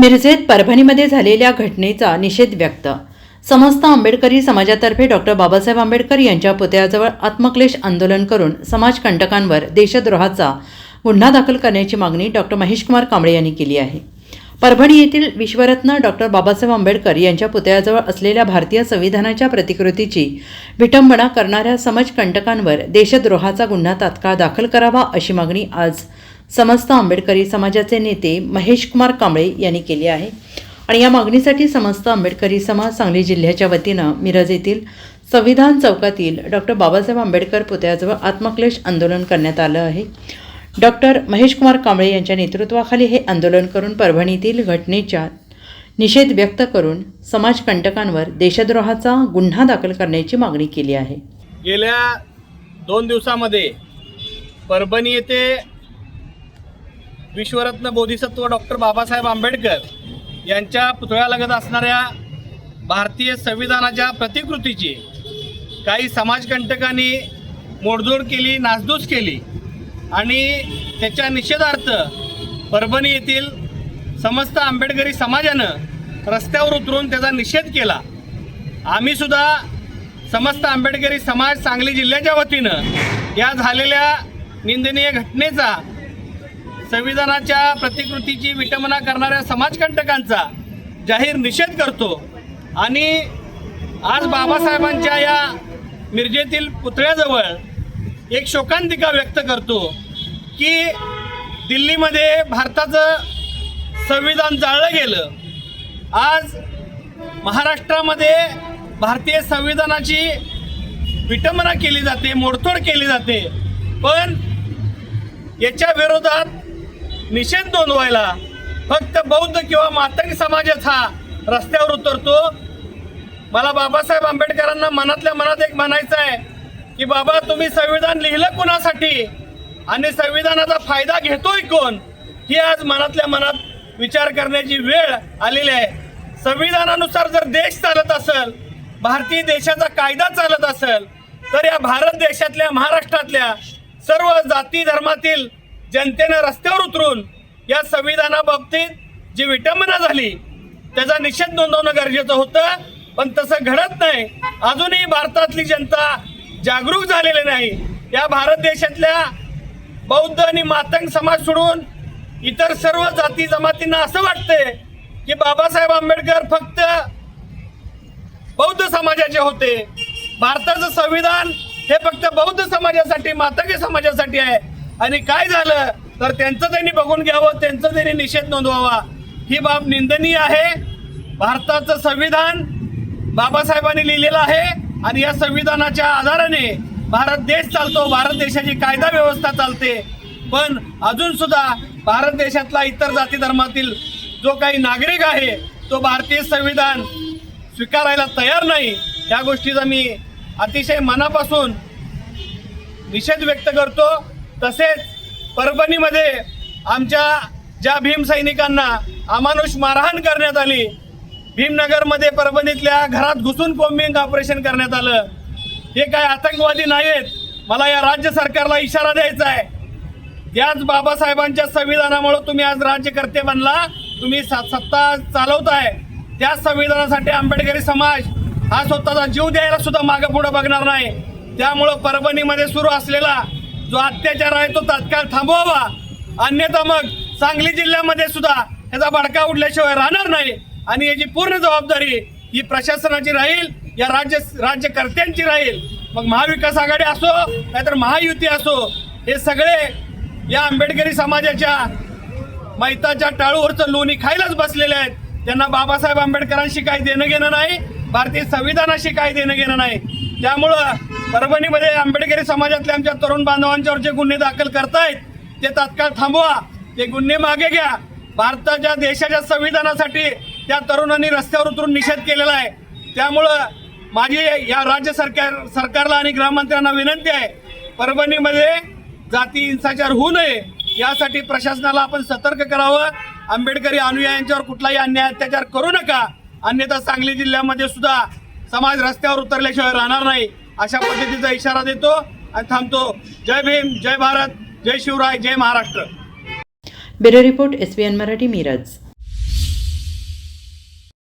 मिरजेत परभणीमध्ये झालेल्या घटनेचा निषेध व्यक्त। समस्त आंबेडकरी समाजातर्फे डॉक्टर बाबासाहेब आंबेडकर यांच्या पुतळ्याजवळ आत्मक्लेश आंदोलन करून समाजकंटकांवर देशद्रोहाचा गुन्हा दाखल करण्याची मागणी डॉक्टर महेशकुमार कांबळे यांनी केली आहे। परभणी येथील विश्वरत्न डॉक्टर बाबासाहेब आंबेडकर यांच्या पुतळ्याजवळ असलेल्या भारतीय संविधानाच्या प्रतिकृतीची विटंबना करणाऱ्या समाजकंटकांवर देशद्रोहाचा गुन्हा तात्काळ दाखल करावा अशी मागणी आज समस्त आंबेडकरी समाजाचे नेते महेशकुमार कांबळे यांनी केली आहे। आणि या मागणीसाठी समस्त आंबेडकरी समाज सांगली जिल्ह्याच्या वतीनं मिरज येथील संविधान चौकातील डॉक्टर बाबासाहेब आंबेडकर पुतळ्याजवळ आत्मक्लेश आंदोलन करण्यात आलं आहे। डॉक्टर महेशकुमार कांबळे यांच्या नेतृत्वाखाली हे आंदोलन करून परभणीतील घटनेचा निषेध व्यक्त करून समाजकंटकांवर देशद्रोहाचा गुन्हा दाखल करण्याची मागणी केली आहे। गेल्या 2 दिवसांमध्ये परभणी येथे विश्वरत्न बोधिसत्व डॉक्टर बाबासाहेब आंबेडकर यांच्या पुतळ्यालगत असणाऱ्या भारतीय संविधानाच्या प्रतिकृतीची काही समाजकंटकांनी मोडझोड केली, नासधूस केली आणि त्याच्या निषेधार्थ परभणी येथील समस्त आंबेडकरी समाजानं रस्त्यावर उतरून त्याचा निषेध केला। आम्ही सुद्धा समस्त आंबेडकरी समाज सांगली जिल्ह्याच्या वतीनं या झालेल्या निंदनीय घटनेचा, संविधानाच्या प्रतिकृतीची विटंबना करणाऱ्या समाजकंटकांचा जाहीर निषेध करतो आणि आज बाबासाहेबांच्या या मिरजेतील पुतळ्याजवळ एक शोकांतिका व्यक्त करतो की दिल्लीमध्ये भारताचं संविधान जाळलं गेलं। आज महाराष्ट्रामध्ये भारतीय संविधानाची विटंबना केली जाते, मोडतोड केली जाते, पण याच्या विरोधात निषेध नोंदवायला फक्त बौद्ध किंवा मातंग समाजच हा रस्त्यावर उतरतो। मला बाबासाहेब आंबेडकरांना मनातल्या मनात एक म्हणायचं आहे की बाबा, तुम्ही संविधान लिहिलं कोणासाठी आणि संविधानाचा फायदा घेतोय कोण, ही आज मनातल्या मनात विचार करण्याची वेळ आलेली आहे। संविधानानुसार जर देश चालत असेल, भारतीय देशाचा कायदा चालत असेल, तर या भारत देशातल्या, महाराष्ट्रातल्या सर्व जाती धर्मातील जनतेने रस्त्यावर उतरून या संविधानाबाबतीत जी विटंबना झाली त्याचा निषेध नोंदवणं गरजेचं होतं, पण तसं घडत नाही। अजूनही भारतातली जनता जागरूक झालेली नाही। या भारत देशातल्या बौद्ध आणि मातंग समाज सोडून इतर सर्व जाती जमातींना असं वाटतंय की बाबासाहेब आंबेडकर फक्त बौद्ध समाजाचे होते, भारताचं संविधान हे फक्त बौद्ध समाजासाठी, मातंगी समाजासाठी आहे आणि काय झालं तर त्यांचं त्यांनी बघून घ्यावं, त्यांचं त्यांनी निषेध नोंदवावा। ही बाब निंदनीय आहे। भारताचं संविधान बाबासाहेबांनी लिहिलेलं आहे आणि या संविधानाच्या आधाराने भारत देश चालतो, भारत देशाची कायदा व्यवस्था चालते, पण अजून सुद्धा भारत देशातला इतर जाती धर्मातील जो काही नागरिक आहे तो भारतीय संविधान स्वीकारायला तयार नाही। या गोष्टीचा मी अतिशय मनापासून निषेध व्यक्त करतो। तसेच परभणीमध्ये आमच्या ज्या भीम सैनिकांना अमानुष मारहाण करण्यात आली, भीमनगरमध्ये परभणीतल्या घरात घुसून बॉम्बिंग ऑपरेशन करण्यात आलं, हे काय आतंकवादी नाहीत। मला या राज्य सरकारला इशारा द्यायचा आहे, याच बाबासाहेबांच्या संविधानामुळे तुम्ही आज राज्यकर्ते बनला, तुम्ही सत्ता चालवताय, त्या संविधानासाठी आंबेडकरी समाज हा स्वतःचा जीव द्यायला सुद्धा मागे पुढे बघणार नाही। त्यामुळं परभणीमध्ये सुरू असलेला जो अत्याचार आहे तो तात्काळ थांबवावा, अन्यथा मग सांगली जिल्ह्यामध्ये सुद्धा याचा भडका उडल्याशिवाय राहणार नाही आणि याची पूर्ण जबाबदारी ही प्रशासनाची राहील, या राज्यकर्त्यांची राहील। मग महाविकास आघाडी असो नाहीतर महायुती असो, हे सगळे या आंबेडकरी समाजाच्या मैताच्या टाळूवरचं लोणी खायलाच बसलेले आहेत। त्यांना बाबासाहेब आंबेडकरांशी काही देणं घेणं नाही, भारतीय संविधानाशी काही देणं घेणं नाही। त्यामुळं परभणीमध्ये आंबेडकरी समाजातल्या आमच्या तरुण बांधवांच्यावर जे गुन्हे दाखल करतायत ते तात्काळ थांबवा, ते गुन्हे मागे घ्या। भारताच्या देशाच्या संविधानासाठी त्या तरुणांनी रस्त्यावर उतरून निषेध केलेला आहे। त्यामुळं माझी या राज्य सरकारला आणि गृहमंत्र्यांना विनंती आहे, परभणीमध्ये जाती हिंसाचार होऊ नये यासाठी प्रशासनाला आपण सतर्क करावं। आंबेडकरी अनुयायांच्यावर कुठलाही अन्याय अत्याचार करू नका, अन्यथा सांगली जिल्ह्यामध्ये सुद्धा समाज रस्त्यावर उतरल्याशिवाय राहणार नाही, अशा पद्धतीचा इशारा देतो आणि थांबतो। जय भीम, जय भारत, जय शिवराय, जय Maharashtra. Bureau report SBN Marathi, Miraj.